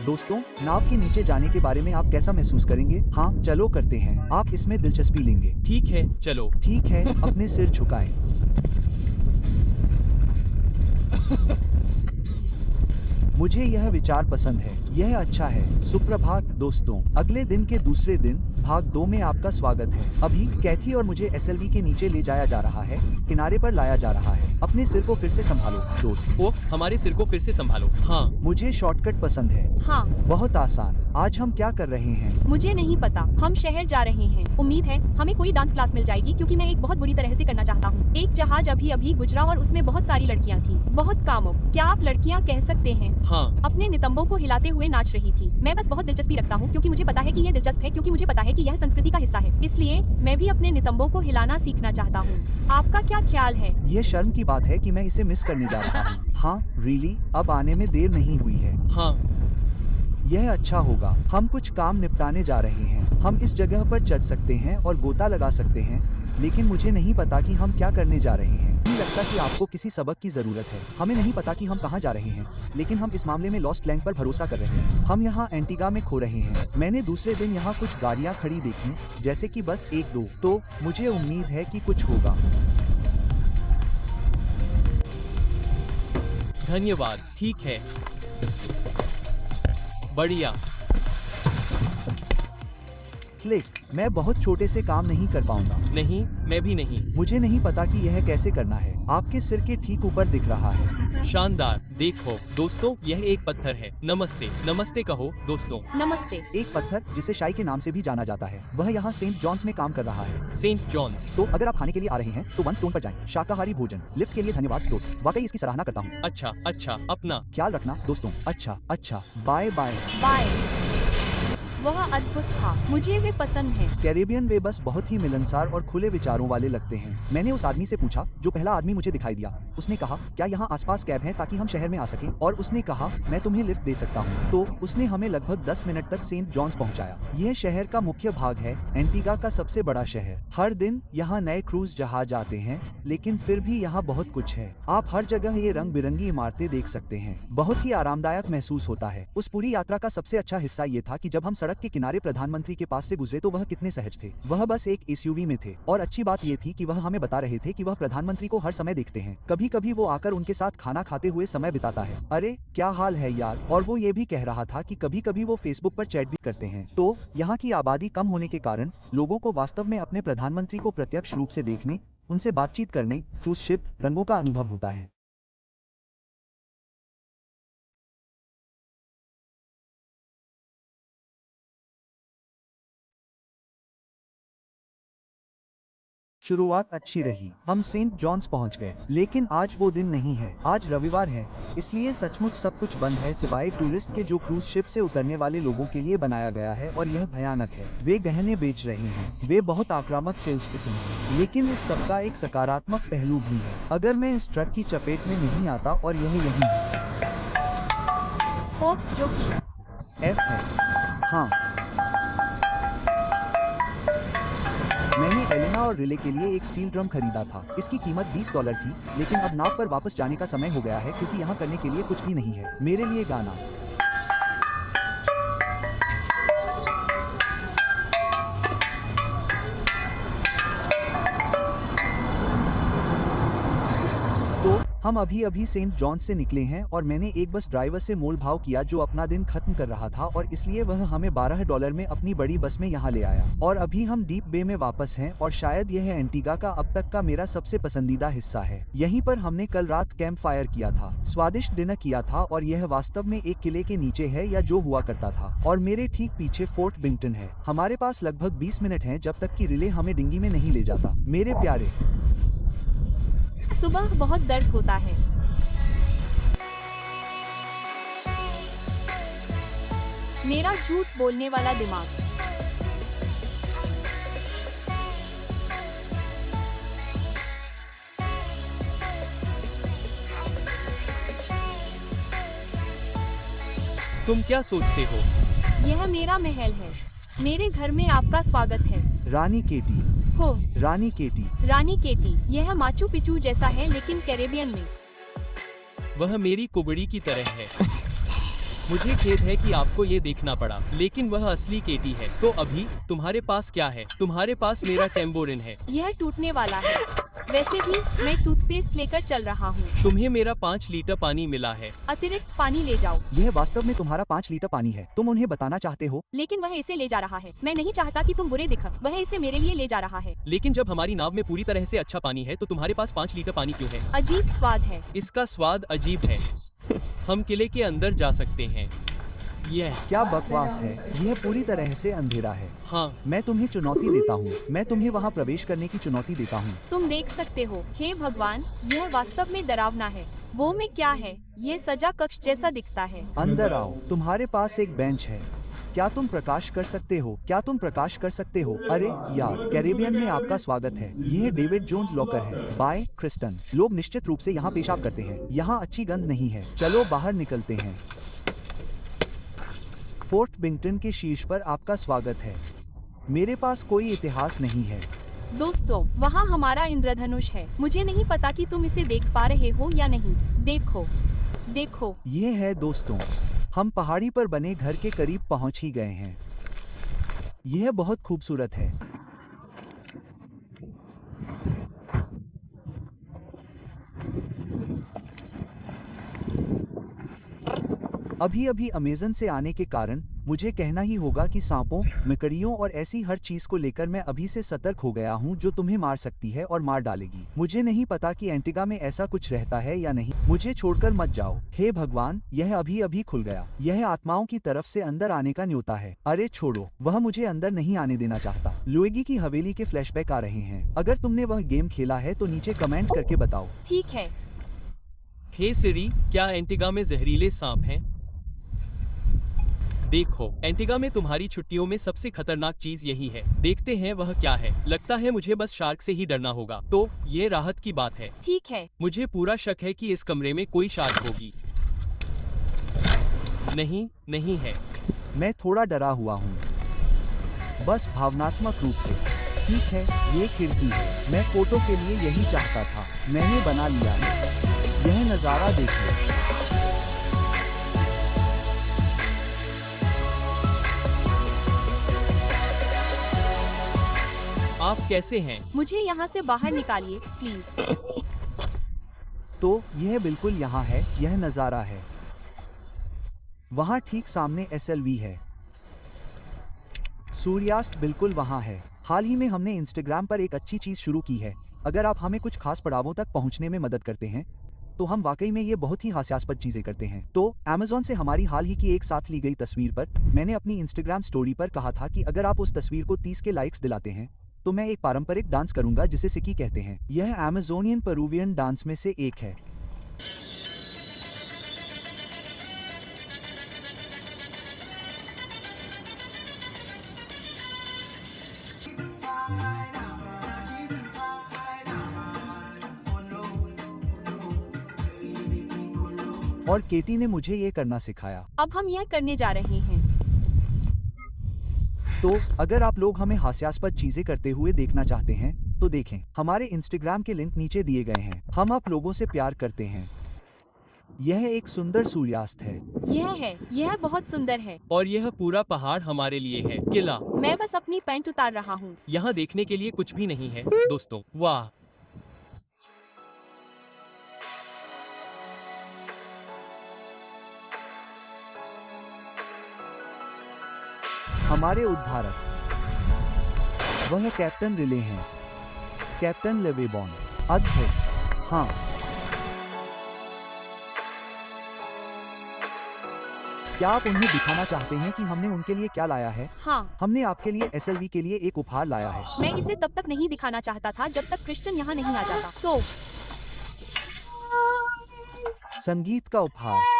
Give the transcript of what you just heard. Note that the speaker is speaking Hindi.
दोस्तों, नाव के नीचे जाने के बारे में आप कैसा महसूस करेंगे? हाँ, चलो करते हैं। आप इसमें दिलचस्पी लेंगे। ठीक है, चलो। ठीक है, अपने सिर झुकाएं। मुझे यह विचार पसंद है। यह अच्छा है। सुप्रभात दोस्तों, अगले दिन के दूसरे दिन भाग 2 में आपका स्वागत है। अभी कैथी और मुझे एसएलवी के नीचे ले जाया जा रहा है, किनारे पर लाया जा रहा है। अपने सिर को फिर से संभालो दोस्त। ओह, हमारे सिर को फिर से संभालो। हाँ। मुझे शॉर्टकट पसंद है। हाँ, बहुत आसान। आज हम क्या कर रहे हैं? मुझे नहीं पता। हम शहर जा रहे हैं। उम्मीद है हमें कोई डांस क्लास मिल जाएगी क्योंकि मैं एक बहुत बुरी तरह से करना चाहता हूँ। एक जहाज अभी अभी गुजरा और उसमें बहुत सारी लड़कियाँ थी। बहुत कामुक। क्या आप लड़कियाँ कह सकते हैं? हाँ। अपने नितंबों को हिलाते हुए नाच रही थी। मैं बस बहुत दिलचस्पी रखता हूँ क्योंकि मुझे पता है कि यह दिलचस्प है, क्योंकि मुझे पता है कि यह संस्कृति का हिस्सा है। इसलिए मैं भी अपने नितंबों को हिलाना सीखना चाहता हूँ। आपका क्या ख्याल है? यह शर्म की बात है कि मैं इसे मिस करने जा रहा हूँ। हाँ, रियली? अब आने में देर नहीं हुई है। हाँ। यह अच्छा होगा। हम कुछ काम निपटाने जा रहे हैं। हम इस जगह पर चढ़ सकते हैं और गोता लगा सकते हैं, लेकिन मुझे नहीं पता कि हम क्या करने जा रहे हैं। नहीं लगता कि आपको किसी सबक की जरूरत है। हमें नहीं पता कि हम कहाँ जा रहे हैं, लेकिन हम इस मामले में लॉस्ट लैंड पर भरोसा कर रहे हैं। हम यहाँ एंटीगा में खो रहे हैं। मैंने दूसरे दिन यहाँ कुछ गाड़ियाँ खड़ी देखी, जैसे कि बस 1-2, तो मुझे उम्मीद है कि कुछ होगा। धन्यवाद। ठीक है, बढ़िया। क्लिक। मैं बहुत छोटे से काम नहीं कर पाऊंगा। नहीं, मैं भी नहीं। मुझे नहीं पता कि यह कैसे करना है। आपके सिर के ठीक ऊपर दिख रहा है। शानदार। देखो दोस्तों, यह एक पत्थर है। नमस्ते। नमस्ते कहो दोस्तों। नमस्ते। एक पत्थर जिसे शाई के नाम से भी जाना जाता है, वह यहाँ सेंट जॉन्स में काम कर रहा है। Saint John's. तो अगर आप खाने के लिए आ रहे हैं तो 1 स्टोन पर जाएं। शाकाहारी भोजन। लिफ्ट के लिए धन्यवाद दोस्त, वाकई इसकी सराहना करता हूँ। अच्छा अच्छा, अपना ख्याल रखना दोस्तों। अच्छा अच्छा, बाय बाय। बाय। वह अद्भुत था। मुझे वे पसंद हैं। कैरेबियन वे बस बहुत ही मिलनसार और खुले विचारों वाले लगते हैं। मैंने उस आदमी से पूछा जो पहला आदमी मुझे दिखाई दिया। उसने कहा, क्या यहाँ आसपास कैब है ताकि हम शहर में आ सके? और उसने कहा, मैं तुम्हें लिफ्ट दे सकता हूँ। तो उसने हमें लगभग 10 मिनट तक सेंट जॉन्स पहुँचाया। यह शहर का मुख्य भाग है, एंटीगा का सबसे बड़ा शहर। हर दिन यहाँ नए क्रूज जहाज आते हैं, लेकिन फिर भी यहाँ बहुत कुछ है। आप हर जगह ये रंग बिरंगी इमारतें देख सकते हैं। बहुत ही आरामदायक महसूस होता है। उस पूरी यात्रा का सबसे अच्छा हिस्सा ये था कि जब हम सड़क के किनारे प्रधानमंत्री के पास से गुजरे तो वह कितने सहज थे। वह बस एक एसयूवी में थे, और अच्छी बात ये थी कि वह हमें बता रहे थे कि वह प्रधानमंत्री को हर समय देखते हैं। कभी कभी वो आकर उनके साथ खाना खाते हुए समय बिताता है। अरे क्या हाल है यार। और वो ये भी कह रहा था कि कभी कभी वो फेसबुक पर चैट भी करते हैं। तो यहाँ की आबादी कम होने के कारण लोगों को वास्तव में अपने प्रधानमंत्री को प्रत्यक्ष रूप से देखने, उनसे बातचीत करने, क्रूज शिप रंगों का अनुभव होता है। शुरुआत अच्छी रही। हम सेंट जॉन्स पहुंच गए, लेकिन आज वो दिन नहीं है। आज रविवार है, इसलिए सचमुच सब कुछ बंद है सिवाय टूरिस्ट के जो क्रूज शिप से उतरने वाले लोगों के लिए बनाया गया है, और यह भयानक है। वे गहने बेच रहे हैं। वे बहुत आक्रामक सेल्स पर्सन हैं। लेकिन इस सब का एक सकारात्मक पहलू भी है। अगर मैं इस ट्रक की चपेट में नहीं आता और यह यही हो जो कि एफ है। हाँ, मैंने एलेना और रिले के लिए एक स्टील ड्रम खरीदा था। इसकी कीमत $20 थी, लेकिन अब नाव पर वापस जाने का समय हो गया है क्योंकि यहाँ करने के लिए कुछ भी नहीं है। मेरे लिए गाना। तो हम अभी अभी सेंट जॉन्स से निकले हैं और मैंने एक बस ड्राइवर से मोल भाव किया जो अपना दिन खत्म कर रहा था, और इसलिए वह हमें $12 में अपनी बड़ी बस में यहाँ ले आया। और अभी हम डीप बे में वापस हैं, और शायद यह एंटीगा का अब तक का मेरा सबसे पसंदीदा हिस्सा है। यहीं पर हमने कल रात कैंप फायर किया था, स्वादिष्ट डिनर किया था, और यह वास्तव में एक किले के नीचे है या जो हुआ करता था। और मेरे ठीक पीछे फोर्ट बिंगटन है। हमारे पास लगभग 20 मिनट है जब तक कि रिले हमें डिंगी में नहीं ले जाता। मेरे प्यारे, सुबह बहुत दर्द होता है। मेरा झूठ बोलने वाला दिमाग। तुम क्या सोचते हो? यह मेरा महल है। मेरे घर में आपका स्वागत है। रानी केटी। हो, रानी केटी। रानी केटी। यह माचू पिचू जैसा है, लेकिन कैरेबियन में। वह मेरी कुबड़ी की तरह है। मुझे खेद है कि आपको ये देखना पड़ा, लेकिन वह असली केटी है। तो अभी तुम्हारे पास क्या है? तुम्हारे पास मेरा टेम्बोरिन है। यह टूटने वाला है। वैसे भी मैं टूथपेस्ट लेकर चल रहा हूँ। तुम्हें मेरा 5 लीटर पानी मिला है। अतिरिक्त पानी ले जाओ। यह वास्तव में तुम्हारा 5 लीटर पानी है। तुम उन्हें बताना चाहते हो? लेकिन वह इसे ले जा रहा है। मैं नहीं चाहता कि तुम बुरे दिखो। वह इसे मेरे लिए ले जा रहा है। लेकिन जब हमारी नाव में पूरी तरह से अच्छा पानी है तो तुम्हारे पास 5 लीटर पानी क्यों है? अजीब स्वाद है। इसका स्वाद अजीब है। हम किले के अंदर जा सकते हैं। यह क्या बकवास है। यह पूरी तरह से अंधेरा है। हाँ, मैं तुम्हें चुनौती देता हूँ। मैं तुम्हें वहाँ प्रवेश करने की चुनौती देता हूँ। तुम देख सकते हो। हे भगवान, यह वास्तव में डरावना है। वो में क्या है? ये सजा कक्ष जैसा दिखता है। अंदर आओ। तुम्हारे पास एक बेंच है। क्या तुम प्रकाश कर सकते हो? क्या तुम प्रकाश कर सकते हो? अरे यार, कैरेबियन में आपका स्वागत है। यह डेविड जोन्स लॉकर है। By Kristen. लोग निश्चित रूप से यहाँ पेशाब करते हैं। यहाँ अच्छी गंध नहीं है। चलो बाहर निकलते हैं। फोर्ट बिंगटन के शीर्ष पर आपका स्वागत है। मेरे पास कोई इतिहास नहीं है। दोस्तों, वहाँ हमारा इंद्रधनुष है। मुझे नहीं पता कि तुम इसे देख पा रहे हो या नहीं। देखो, देखो। ये है दोस्तों। हम पहाड़ी पर बने घर के करीब पहुंच ही गए हैं। यह बहुत खूबसूरत है। अभी अभी अमेज़न से आने के कारण मुझे कहना ही होगा कि सांपों, मकड़ियों और ऐसी हर चीज को लेकर मैं अभी से सतर्क हो गया हूं जो तुम्हें मार सकती है और मार डालेगी। मुझे नहीं पता कि एंटिगा में ऐसा कुछ रहता है या नहीं। मुझे छोड़कर मत जाओ। हे भगवान, यह अभी अभी खुल गया। यह आत्माओं की तरफ से अंदर आने का न्योता है। अरे छोड़ो, वह मुझे अंदर नहीं आने देना चाहता। लुएगी की हवेली के फ्लैशबैक आ रहे हैं। अगर तुमने वह गेम खेला है तो नीचे कमेंट करके बताओ। ठीक है। हे सिरी, क्या एंटिगा में जहरीले सांप हैं? देखो, एंटिगा में तुम्हारी छुट्टियों में सबसे खतरनाक चीज यही है। देखते हैं वह क्या है। लगता है मुझे बस शार्क से ही डरना होगा। तो ये राहत की बात है। ठीक है। मुझे पूरा शक है कि इस कमरे में कोई शार्क होगी। नहीं, नहीं है। मैं थोड़ा डरा हुआ हूँ, बस भावनात्मक रूप से। ठीक है, ये खिड़की है। मैं फोटो के लिए यही चाहता था। मैंने बना लिया है। यह नज़ारा देखिए। आप कैसे हैं? मुझे यहाँ से बाहर निकालिए प्लीज। तो यह बिल्कुल यहाँ है। यह नज़ारा है। वहाँ ठीक सामने SLV है। सूर्यास्त बिल्कुल वहाँ है। हाल ही में हमने इंस्टाग्राम पर एक अच्छी चीज़ शुरू की है। अगर आप हमें कुछ खास पड़ावों तक पहुँचने में मदद करते हैं तो हम वाकई में ये बहुत ही हास्यास्पद चीज़ें करते हैं। तो अमेज़न से हमारी हाल ही की एक साथ ली गई तस्वीर पर मैंने अपनी इंस्टाग्राम स्टोरी पर कहा था कि अगर आप उस तस्वीर को 30 के लाइक्स दिलाते हैं तो मैं एक पारंपरिक डांस करूंगा जिसे सिकी कहते हैं। यह अमेज़ोनियन पेरुवियन डांस में से एक है। और केटी ने मुझे ये करना सिखाया। अब हम यह करने जा रहे हैं। तो अगर आप लोग हमें हास्यास्पद चीजें करते हुए देखना चाहते हैं तो देखें। हमारे इंस्टाग्राम के लिंक नीचे दिए गए हैं। हम आप लोगों से प्यार करते हैं। यह एक सुंदर सूर्यास्त है। यह बहुत सुंदर है। और यह पूरा पहाड़ हमारे लिए है। किला। मैं बस अपनी पैंट उतार रहा हूँ। यहाँ देखने के लिए कुछ भी नहीं है दोस्तों। वाह, हमारे उद्धारक वह कैप्टन रिले हैं। कैप्टन लेवेबॉन। अद्भुत। हाँ, क्या आप उन्हें दिखाना चाहते हैं कि हमने उनके लिए क्या लाया है? हाँ, हमने आपके लिए SLV के लिए एक उपहार लाया है। मैं इसे तब तक नहीं दिखाना चाहता था जब तक क्रिश्चियन यहाँ नहीं आ जाता। तो संगीत का उपहार।